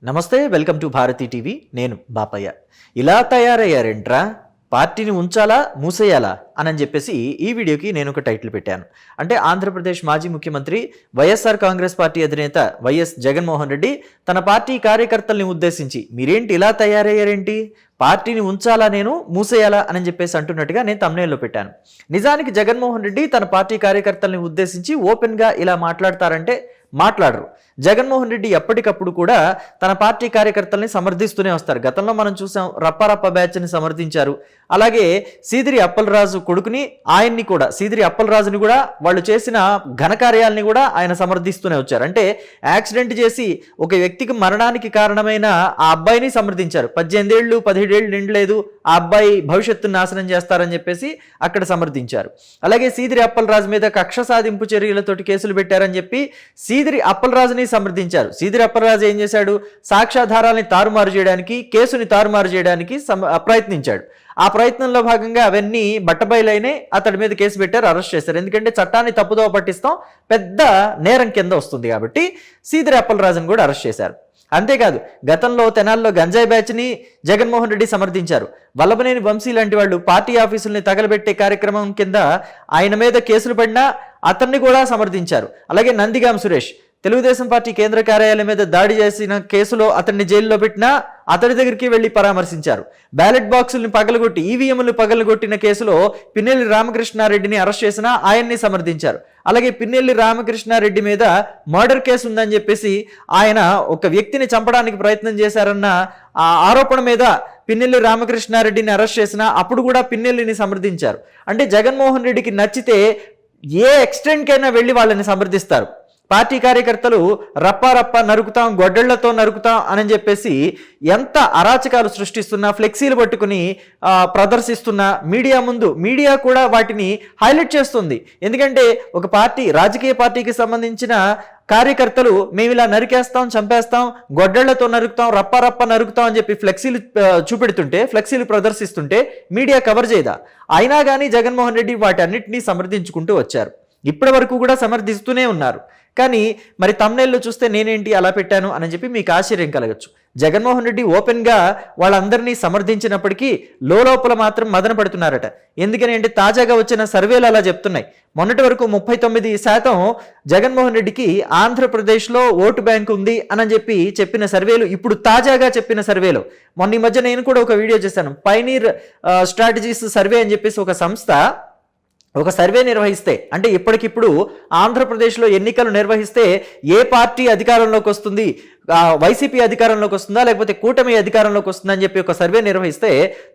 నమస్తే, welcome to Bharati TV. నేను బాపయ్య. ఇలా తయారయ్యారేంట్రా, పార్టీని ఉంచాలా మూసేయాలా అని చెప్పేసి ఈ వీడియోకి నేను ఒక టైటిల్ పెట్టాను. అంటే ఆంధ్రప్రదేశ్ మాజీ ముఖ్యమంత్రి వైఎస్ఆర్ కాంగ్రెస్ పార్టీ అధినేత వైఎస్ జగన్మోహన్ రెడ్డి తన పార్టీ కార్యకర్తల్ని ఉద్దేశించి మీరేంటి ఇలా తయారయ్యారేంటి, పార్టీని ఉంచాలా నేను మూసేయాలా అని చెప్పేసి అంటున్నట్టుగా నేను థంబ్నెయిల్లో పెట్టాను. నిజానికి జగన్మోహన్ రెడ్డి తన పార్టీ కార్యకర్తల్ని ఉద్దేశించి ఓపెన్గా ఇలా మాట్లాడతారంటే మాట్లాడరు. జగన్మోహన్ రెడ్డి ఎప్పటికప్పుడు కూడా తన పార్టీ కార్యకర్తల్ని సమర్థిస్తూనే వస్తారు. గతంలో మనం చూసాం, రప్పారప్ప బ్యాచ్ని సమర్థించారు. అలాగే సీదిరి అప్పలరాజు కొడుకుని, ఆయన్ని కూడా సీదిరి అప్పలరాజుని కూడా వాళ్ళు చేసిన ఘనకార్యాలని కూడా ఆయన సమర్థిస్తూనే వచ్చారు. అంటే యాక్సిడెంట్ చేసి ఒక వ్యక్తికి మరణానికి కారణమైన ఆ అబ్బాయిని సమర్థించారు. 18 ఏళ్ళు 17 ఏళ్ళు నిండలేదు, ఆ అబ్బాయి భవిష్యత్తును నాశనం చేస్తారని చెప్పేసి అక్కడ సమర్థించారు. అలాగే సీదిరి అప్పలరాజు మీద కక్ష సాధింపు చర్యలతోటి కేసులు పెట్టారని చెప్పి సీదిరి అప్పలరాజుని సమర్థించారు. సీదిరి అప్పలరాజు ఏం చేశాడు, సాక్ష్యాధారాలని తారుమారు చేయడానికి, కేసుని తారుమారు చేయడానికి ప్రయత్నించాడు. ఆ ప్రయత్నంలో భాగంగా అవన్నీ బట్టబయలైనే అతడి మీద కేసు పెట్టారు, అరెస్ట్ చేశారు. ఎందుకంటే చట్టాన్ని తప్పుదోవ పట్టిస్తాం, పెద్ద నేరం కింద వస్తుంది కాబట్టి సీదిరి అప్పలరాజుని కూడా అరెస్ట్ చేశారు. అంతేకాదు, గతంలో తెనాల్లో గంజాయి బ్యాచ్ని జగన్మోహన్ రెడ్డి సమర్థించారు. వల్లభనేని వంశీ లాంటి వాళ్ళు పార్టీ ఆఫీసుల్ని తగలబెట్టే కార్యక్రమం కింద ఆయన మీద కేసులు పడినా అతన్ని కూడా సమర్థించారు. అలాగే నందిగాం సురేష్ తెలుగుదేశం పార్టీ కేంద్ర కార్యాలయం మీద దాడి చేసిన కేసులో అతన్ని జైల్లో పెట్టినా అతడి దగ్గరికి వెళ్లి పరామర్శించారు. బ్యాలెట్ బాక్సుల్ని పగలగొట్టి ఈవీఎంలు పగలగొట్టిన కేసులో పిన్నెల్లి రామకృష్ణారెడ్డిని అరెస్ట్ చేసినా ఆయన్ని సమర్థించారు. అలాగే పిన్నెల్లి రామకృష్ణారెడ్డి మీద మర్డర్ కేసు ఉందని చెప్పేసి ఆయన ఒక వ్యక్తిని చంపడానికి ప్రయత్నం చేశారన్న ఆ ఆరోపణ మీద పిన్నెల్లి రామకృష్ణారెడ్డిని అరెస్ట్ చేసినా అప్పుడు కూడా పిన్నెల్లిని సమర్థించారు. అంటే జగన్మోహన్ రెడ్డికి నచ్చితే ఏ ఎక్స్టెంట్కైనా వెళ్ళి వాళ్ళని సమర్థిస్తారు. పార్టీ కార్యకర్తలు రప్ప నరుకుతాం, గొడ్డళ్లతో నరుకుతాం అని చెప్పేసి ఎంత అరాచకాలు సృష్టిస్తున్నా, ఫ్లెక్సీలు పట్టుకుని ప్రదర్శిస్తున్నా మీడియా ముందు, మీడియా కూడా వాటిని హైలైట్ చేస్తుంది. ఎందుకంటే ఒక పార్టీ, రాజకీయ పార్టీకి సంబంధించిన కార్యకర్తలు మేము ఇలా నరికేస్తాం, చంపేస్తాం, గొడ్డళ్లతో నరుకుతాం, రప్ప నరుకుతాం అని చెప్పి ఫ్లెక్సీలు చూపెడుతుంటే, ఫ్లెక్సీలు ప్రదర్శిస్తుంటే మీడియా కవర్ చేయదా? అయినా కానీ జగన్మోహన్ రెడ్డి వాటన్నిటినీ సమర్థించుకుంటూ వచ్చారు. ఇప్పటి వరకు కూడా సమర్థిస్తూనే ఉన్నారు. కానీ మరి థంబ్నెయిల్లో చూస్తే నేనేంటి అలా పెట్టాను అని చెప్పి మీకు ఆశ్చర్యం కలగచ్చు. జగన్మోహన్ రెడ్డి ఓపెన్గా వాళ్ళందరినీ సమర్థించినప్పటికీ లోపల మాత్రం మదన పడుతున్నారట. ఎందుకని అంటే తాజాగా వచ్చిన సర్వేలు అలా చెప్తున్నాయి. మొన్నటి వరకు 39% జగన్మోహన్ రెడ్డికి ఆంధ్రప్రదేశ్లో ఓటు బ్యాంక్ ఉంది అని చెప్పిన సర్వేలు, ఇప్పుడు తాజాగా చెప్పిన సర్వేలో, మొన్న ఈ మధ్య నేను కూడా ఒక వీడియో చేశాను, పైనీర్ స్ట్రాటజీస్ సర్వే అని చెప్పేసి ఒక సంస్థ ఒక సర్వే నిర్వహిస్తే, అంటే ఇప్పటికిప్పుడు ఆంధ్రప్రదేశ్లో ఎన్నికలు నిర్వహిస్తే ఏ పార్టీ అధికారంలోకి వస్తుంది, వైసీపీ అధికారంలోకి వస్తుందా లేకపోతే కూటమి అధికారంలోకి వస్తుందా అని చెప్పి ఒక సర్వే నిర్వహిస్తే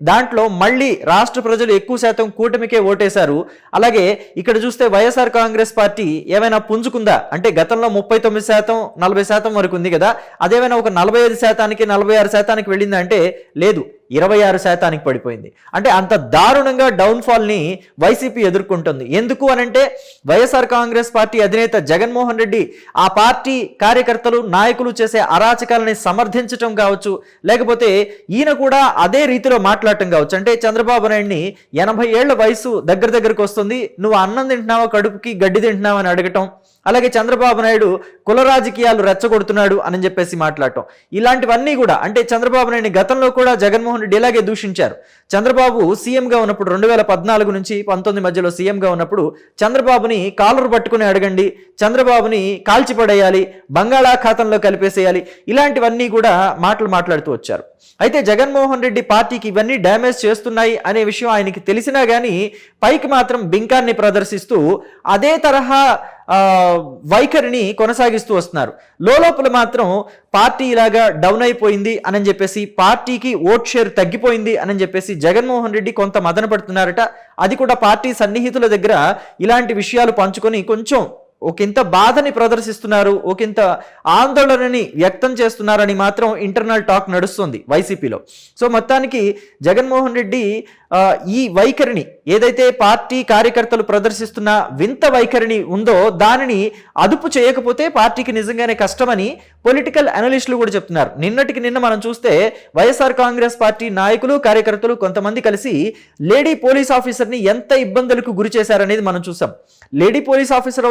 దాంట్లో మళ్ళీ రాష్ట్ర ప్రజలు ఎక్కువ శాతం కూటమికే ఓటేశారు. అలాగే ఇక్కడ చూస్తే వైఎస్ఆర్ కాంగ్రెస్ పార్టీ ఏమైనా పుంజుకుందా అంటే గతంలో 39% 40% వరకు ఉంది కదా, అదేమైనా ఒక 45%, 46% వెళ్ళిందా అంటే లేదు, 26% పడిపోయింది. అంటే అంత దారుణంగా డౌన్ఫాల్ని వైసీపీ ఎదుర్కొంటుంది. ఎందుకు అనంటే వైఎస్ఆర్ కాంగ్రెస్ పార్టీ అధినేత జగన్మోహన్ రెడ్డి ఆ పార్టీ కార్యకర్తలు, నాయకులు చేసే అరాచకాలని సమర్థించటం కావచ్చు, లేకపోతే ఈయన కూడా అదే రీతిలో మాట్లాడటం కావచ్చు. అంటే చంద్రబాబు నాయుడిని 80 ఏళ్ల వయసు దగ్గరకు వస్తుంది, నువ్వు అన్నం తింటున్నావా, కడుపుకి గడ్డి తింటున్నావా అని అడగటం, అలాగే చంద్రబాబు నాయుడు కుల రాజకీయాలు రెచ్చగొడుతున్నాడు అని చెప్పేసి మాట్లాడటం, ఇలాంటివన్నీ కూడా అంటే చంద్రబాబు నాయుడిని గతంలో కూడా జగన్మోహన్ రెడ్డి ఇలాగే దూషించారు. చంద్రబాబు సీఎంగా ఉన్నప్పుడు 2014 నుంచి 19 మధ్యలో సీఎంగా ఉన్నప్పుడు చంద్రబాబుని కాలర్ పట్టుకుని అడగండి, చంద్రబాబుని కాల్చిపడేయాలి, బంగాళాఖాతంలో కలిపేసేయాలి, ఇలాంటివన్నీ కూడా మాట్లాడుతూ వచ్చారు. అయితే జగన్మోహన్ రెడ్డి పార్టీకి ఇవన్నీ డ్యామేజ్ చేస్తున్నాయి అనే విషయం ఆయనకి తెలిసినా కానీ పైకి మాత్రం బింకాన్ని ప్రదర్శిస్తూ అదే తరహా వైఖరిని కొనసాగిస్తూ వస్తున్నారు. లోపల మాత్రం పార్టీ ఇలాగా డౌన్ అయిపోయింది అని చెప్పేసి, పార్టీకి ఓట్ షేర్ తగ్గిపోయింది అని చెప్పేసి జగన్మోహన్ రెడ్డి కొంత మదన పడుతున్నారట. అది కూడా పార్టీ సన్నిహితుల దగ్గర ఇలాంటి విషయాలు పంచుకొని కొంచెం ఒకంత బాధని ప్రదర్శిస్తున్నారు, ఒకంత ఆందోళనని వ్యక్తం చేస్తున్నారని మాత్రం ఇంటర్నల్ టాక్ నడుస్తుంది వైసీపీలో. సో మొత్తానికి జగన్మోహన్ రెడ్డి ఈ వైఖరిని, ఏదైతే పార్టీ కార్యకర్తలు ప్రదర్శిస్తున్న వింత వైఖరిని ఉందో దానిని అదుపు చేయకపోతే పార్టీకి నిజంగానే కష్టమని పొలిటికల్ అనలిస్టులు కూడా చెప్తున్నారు. నిన్న మనం చూస్తే వైఎస్ఆర్ కాంగ్రెస్ పార్టీ నాయకులు, కార్యకర్తలు కొంతమంది కలిసి లేడీ పోలీస్ ఆఫీసర్ని ఎంత ఇబ్బందులకు గురి చేశారనేది మనం చూసాం. లేడీ పోలీస్ ఆఫీసర్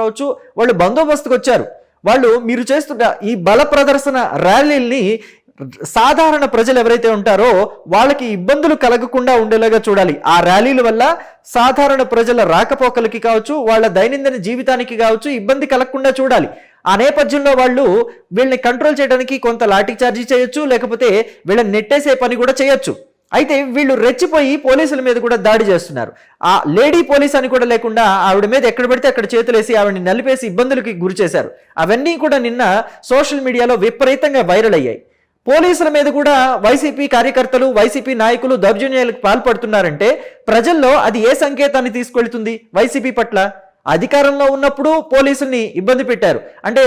అవచ్చు, వాళ్ళు బందోబస్తుకు వచ్చారు, వాళ్ళు మీరు చేస్తున్న ఈ బల ప్రదర్శన ర్యాలీల్ని సాధారణ ప్రజలు ఎవరైతే ఉంటారో వాళ్ళకి ఇబ్బందులు కలగకుండా ఉండేలాగా చూడాలి. ఆ ర్యాలీల వల్ల సాధారణ ప్రజల రాకపోకలకి కావచ్చు, వాళ్ళ దైనందిన జీవితానికి కావచ్చు ఇబ్బంది కలగకుండా చూడాలి. ఆ నేపథ్యంలో వాళ్ళు వీళ్ళని కంట్రోల్ చేయడానికి కొంత లాఠీ చార్జీ చేయొచ్చు, లేకపోతే వీళ్ళని నెట్టేసే పని కూడా చేయొచ్చు. అయితే వీళ్ళు రెచ్చిపోయి పోలీసుల మీద కూడా దాడి చేస్తున్నారు. ఆ లేడీ పోలీస్ అని కూడా లేకుండా ఆవిడ మీద ఎక్కడ పడితే అక్కడ చేతులేసి ఆవిడని నలిపేసి ఇబ్బందులకి గురి చేశారు. అవన్నీ కూడా నిన్న సోషల్ మీడియాలో విపరీతంగా వైరల్ అయ్యాయి. పోలీసుల మీద కూడా వైసీపీ కార్యకర్తలు, వైసీపీ నాయకులు దౌర్జన్యాలకు పాల్పడుతున్నారంటే ప్రజల్లో అది ఏ సంకేతాన్ని తీసుకెళ్తుంది? వైసీపీ పట్ల అధికారంలో ఉన్నప్పుడు పోలీసుల్ని ఇబ్బంది పెట్టారు అంటే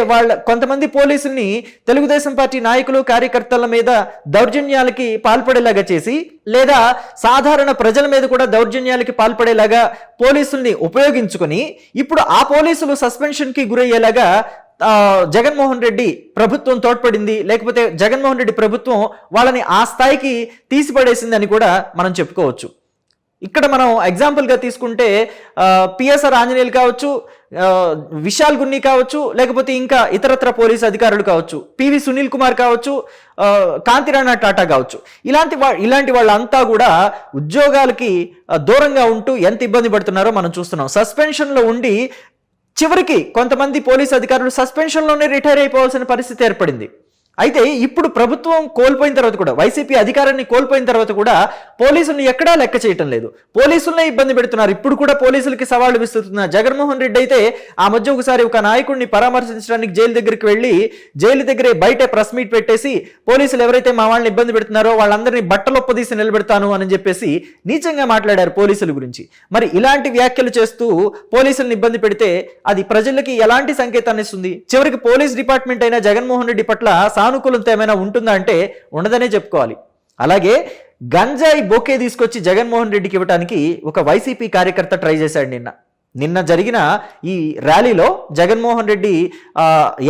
కొంతమంది పోలీసుల్ని తెలుగుదేశం పార్టీ నాయకులు కార్యకర్తల మీద దౌర్జన్యాలకి పాల్పడేలాగా చేసి, లేదా సాధారణ ప్రజల మీద కూడా దౌర్జన్యాలకి పాల్పడేలాగా పోలీసుల్ని ఉపయోగించుకొని ఇప్పుడు ఆ పోలీసులు సస్పెన్షన్కి గురయ్యేలాగా జగన్మోహన్ రెడ్డి ప్రభుత్వం తోడ్పడింది, లేకపోతే జగన్మోహన్ రెడ్డి ప్రభుత్వం వాళ్ళని ఆ స్థాయికి తీసిపడేసిందని కూడా మనం చెప్పుకోవచ్చు. ఇక్కడ మనం ఎగ్జాంపుల్గా తీసుకుంటే పిఎస్ఆర్ ఆంజనేయులు కావచ్చు, విశాల్ గున్ని కావచ్చు, లేకపోతే ఇంకా ఇతరత్ర పోలీసు అధికారులు కావచ్చు, పివి సునీల్ కుమార్ కావచ్చు, కాంతిరాణా టాటా కావచ్చు, ఇలాంటి వాళ్ళంతా కూడా ఉద్యోగాలకి దూరంగా ఉంటూ ఎంత ఇబ్బంది పడుతున్నారో మనం చూస్తున్నాం. సస్పెన్షన్లో ఉండి చివరికి కొంతమంది పోలీసు అధికారులు సస్పెన్షన్లోనే రిటైర్ అయిపోవాల్సిన పరిస్థితి ఏర్పడింది. అయితే ఇప్పుడు ప్రభుత్వం కోల్పోయిన తర్వాత కూడా, వైసీపీ అధికారాన్ని కోల్పోయిన తర్వాత కూడా పోలీసుల్ని ఎక్కడా లెక్క చేయటం లేదు. పోలీసులనే ఇబ్బంది పెడుతున్నారు. ఇప్పుడు కూడా పోలీసులకి సవాళ్లు విస్తున్నారు. జగన్మోహన్ రెడ్డి అయితే ఆ మధ్య ఒకసారి ఒక నాయకుడిని పరామర్శించడానికి జైలు దగ్గరికి వెళ్ళి జైలు దగ్గరే బయటే ప్రెస్ మీట్ పెట్టేసి పోలీసులు ఎవరైతే మా వాళ్ళని ఇబ్బంది పెడుతున్నారో వాళ్ళందరినీ బట్టలొప్పదీసి నిలబెడతాను అని చెప్పేసి నీచంగా మాట్లాడారు పోలీసుల గురించి. మరి ఇలాంటి వ్యాఖ్యలు చేస్తూ పోలీసులను ఇబ్బంది పెడితే అది ప్రజలకి ఎలాంటి సంకేతాన్ని ఇస్తుంది? చివరికి పోలీస్ డిపార్ట్మెంట్ అయినా జగన్మోహన్ రెడ్డి పట్ల సానుకూలత ఏమైనా ఉంటుందా అంటే ఉండదనే చెప్పుకోవాలి. అలాగే గంజాయి బొకే తీసుకొచ్చి జగన్మోహన్ రెడ్డికి ఇవ్వడానికి ఒక వైసీపీ కార్యకర్త ట్రై చేశాడు. నిన్న జరిగిన ఈ ర్యాలీలో జగన్మోహన్ రెడ్డి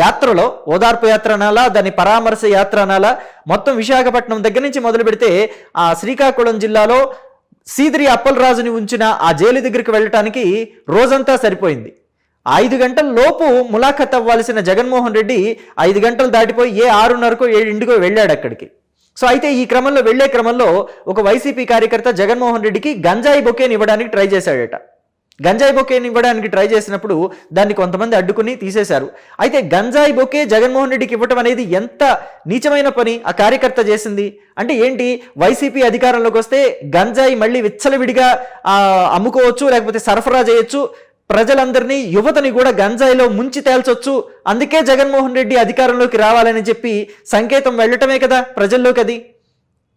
యాత్రలో, ఓదార్పు యాత్ర అనాలా, దాని పరామర్శ యాత్ర అనాలా, మొత్తం విశాఖపట్నం దగ్గర నుంచి మొదలు పెడితే ఆ శ్రీకాకుళం జిల్లాలో సీదిరి అప్పలరాజుని ఉంచిన ఆ జైలు దగ్గరికి వెళ్ళటానికి రోజంతా సరిపోయింది. 5 గంటల లోపు ములాఖత్ అవ్వాల్సిన జగన్మోహన్ రెడ్డి 5 గంటలు దాటిపోయి 6:30కో 7:00కో వెళ్ళాడు అక్కడికి. సో అయితే ఈ క్రమంలో వెళ్లే క్రమంలో ఒక వైసీపీ కార్యకర్త జగన్మోహన్ రెడ్డికి గంజాయి బొకేని ఇవ్వడానికి ట్రై చేశాడట. గంజాయి బొకేని ఇవ్వడానికి ట్రై చేసినప్పుడు దాన్ని కొంతమంది అడ్డుకుని తీసేశారు. అయితే గంజాయి బొకే జగన్మోహన్ రెడ్డికి ఇవ్వటం అనేది ఎంత నీచమైన పని ఆ కార్యకర్త చేసింది అంటే ఏంటి? వైసీపీ అధికారంలోకి వస్తే గంజాయి మళ్ళీ విచ్చలవిడిగా అమ్ముకోవచ్చు, లేకపోతే సరఫరా చేయొచ్చు, ప్రజలందరినీ, యువతని కూడా గంజాయిలో ముంచి తేల్చొచ్చు, అందుకే జగన్మోహన్ రెడ్డి అధికారంలోకి రావాలని చెప్పి సంకేతం వెళ్ళటమే కదా ప్రజల్లోకి. అది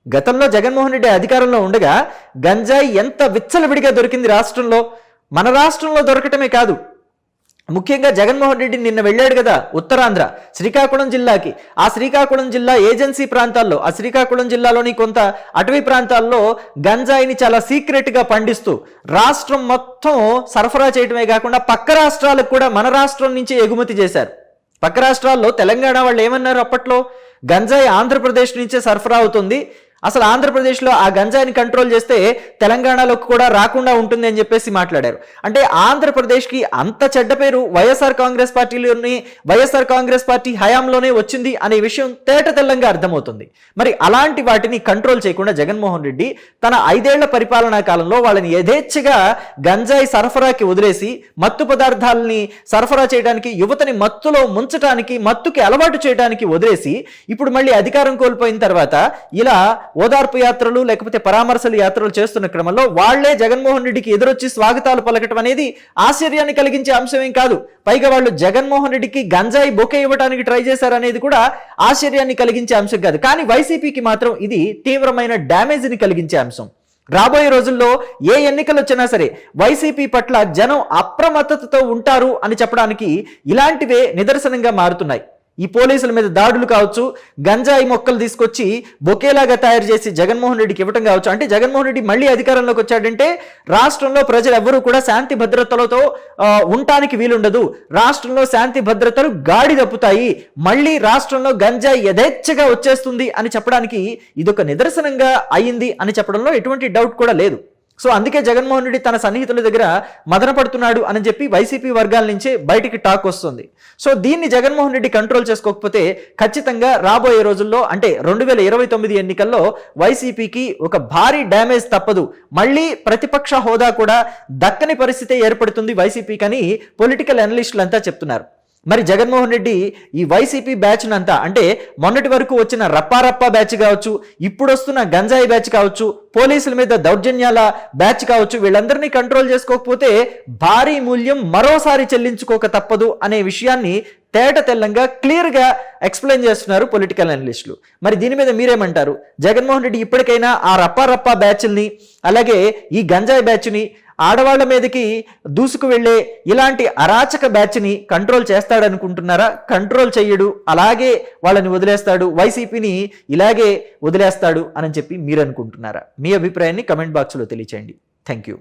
గతంలో జగన్మోహన్ రెడ్డి అధికారంలో ఉండగా గంజాయి ఎంత విచ్చలవిడిగా దొరికింది రాష్ట్రంలో. మన రాష్ట్రంలో దొరకటమే కాదు, ముఖ్యంగా జగన్మోహన్ రెడ్డి నిన్న వెళ్ళాడు కదా ఉత్తరాంధ్ర శ్రీకాకుళం జిల్లాకి. ఆ శ్రీకాకుళం జిల్లా ఏజెన్సీ ప్రాంతాల్లో, ఆ శ్రీకాకుళం జిల్లాలోని కొంత అటవీ ప్రాంతాల్లో గంజాయిని చాలా సీక్రెట్గా పండిస్తూ రాష్ట్రం మొత్తం సరఫరా చేయడమే కాకుండా పక్క రాష్ట్రాలకు కూడా మన రాష్ట్రం నుంచి ఎగుమతి చేశారు. పక్క రాష్ట్రాల్లో తెలంగాణ వాళ్ళు ఏమన్నారు అప్పట్లో? గంజాయి ఆంధ్రప్రదేశ్ నుంచే సరఫరా అవుతుంది, అసలు ఆంధ్రప్రదేశ్లో ఆ గంజాయిని కంట్రోల్ చేస్తే తెలంగాణలోకి కూడా రాకుండా ఉంటుంది అని చెప్పేసి మాట్లాడారు. అంటే ఆంధ్రప్రదేశ్కి అంత చెడ్డ పేరు వైఎస్ఆర్ కాంగ్రెస్ పార్టీలోని, వైఎస్ఆర్ కాంగ్రెస్ పార్టీ హయాంలోనే వచ్చింది అనే విషయం తేట తెల్లంగా అర్థమవుతుంది. మరి అలాంటి వాటిని కంట్రోల్ చేయకుండా జగన్మోహన్ రెడ్డి తన 5 ఏళ్ల పరిపాలనా కాలంలో వాళ్ళని యథేచ్ఛగా గంజాయి సరఫరాకి వదిలేసి, మత్తు పదార్థాలని సరఫరా చేయడానికి, యువతని మత్తులో ముంచడానికి, మత్తుకి అలవాటు చేయడానికి వదిలేసి ఇప్పుడు మళ్ళీ అధికారం కోల్పోయిన తర్వాత ఇలా ఓదార్పు యాత్రలు లేకపోతే పరామర్శలు యాత్రలు చేస్తున్న క్రమంలో వాళ్లే జగన్మోహన్ రెడ్డికి ఎదురొచ్చి స్వాగతాలు పలకటం అనేది ఆశ్చర్యాన్ని కలిగించే అంశమేం కాదు. పైగా వాళ్ళు జగన్మోహన్ రెడ్డికి గంజాయి బొకే ఇవ్వడానికి ట్రై చేశారనేది కూడా ఆశ్చర్యాన్ని కలిగించే అంశం కాదు. కానీ వైసీపీకి మాత్రం ఇది తీవ్రమైన డ్యామేజ్ని కలిగించే అంశం. రాబోయే రోజుల్లో ఏ ఎన్నికలు వచ్చినా సరే వైసీపీ పట్ల జనం అప్రమత్తతతో ఉంటారు అని చెప్పడానికి ఇలాంటివే నిదర్శనంగా మారుతున్నాయి. ఈ పోలీసుల మీద దాడులు కావచ్చు, గంజాయి మొక్కలు తీసుకొచ్చి బొకేలాగా తయారు చేసి జగన్మోహన్ రెడ్డికి ఇవ్వటం కావచ్చు. అంటే జగన్మోహన్ రెడ్డి మళ్ళీ అధికారంలోకి వచ్చాడంటే రాష్ట్రంలో ప్రజలు ఎవ్వరూ కూడా శాంతి భద్రతలతో ఉండటానికి వీలుండదు, రాష్ట్రంలో శాంతి భద్రతలు గాడి తప్పుతాయి, మళ్ళీ రాష్ట్రంలో గంజాయి యథేచ్ఛగా వచ్చేస్తుంది అని చెప్పడానికి ఇదొక నిదర్శనంగా అయింది అని చెప్పడంలో ఎటువంటి డౌట్ కూడా లేదు. సో అందుకే జగన్మోహన్ రెడ్డి తన సన్నిహితుల దగ్గర మదన పడుతున్నాడు అని చెప్పి వైసీపీ వర్గాల నుంచే బయటికి టాక్ వస్తుంది. సో దీన్ని జగన్మోహన్ రెడ్డి కంట్రోల్ చేసుకోకపోతే ఖచ్చితంగా రాబోయే రోజుల్లో అంటే 2029 ఎన్నికల్లో వైసీపీకి ఒక భారీ డ్యామేజ్ తప్పదు, మళ్ళీ ప్రతిపక్ష హోదా కూడా దక్కని పరిస్థితి ఏర్పడుతుంది వైసీపీకి అని పొలిటికల్ అనలిస్టులు అంతా చెప్తున్నారు. మరి జగన్మోహన్ రెడ్డి ఈ వైసీపీ బ్యాచ్ అంతా అంటే మొన్నటి వరకు వచ్చిన రప్పారప్ప బ్యాచ్ కావచ్చు, ఇప్పుడు వస్తున్న గంజాయి బ్యాచ్ కావచ్చు, పోలీసుల మీద దౌర్జన్యాల బ్యాచ్ కావచ్చు, వీళ్ళందరినీ కంట్రోల్ చేసుకోకపోతే భారీ మూల్యం మరోసారి చెల్లించుకోక తప్పదు అనే విషయాన్ని తేట తెల్లంగా క్లియర్గా ఎక్స్ప్లెయిన్ చేస్తున్నారు పొలిటికల్ అనలిస్టులు. మరి దీని మీద మీరేమంటారు? జగన్మోహన్ రెడ్డి ఇప్పటికైనా ఆ రప్పారప్ప బ్యాచ్ల్ని అలాగే ఈ గంజాయి బ్యాచ్ని ఆడవాళ్ల మీదకి దూసుకు వెళ్లే ఇలాంటి అరాచక బ్యాచ్ని కంట్రోల్ చేస్తాడనుకుంటున్నారా? కంట్రోల్ చెయ్యడు, అలాగే వాళ్ళని వదిలేస్తాడు, వైసీపీని ఇలాగే వదిలేస్తాడు అని చెప్పి మీరు అనుకుంటున్నారా? మీ అభిప్రాయాన్ని కమెంట్ బాక్స్లో తెలియచేయండి. Thank you.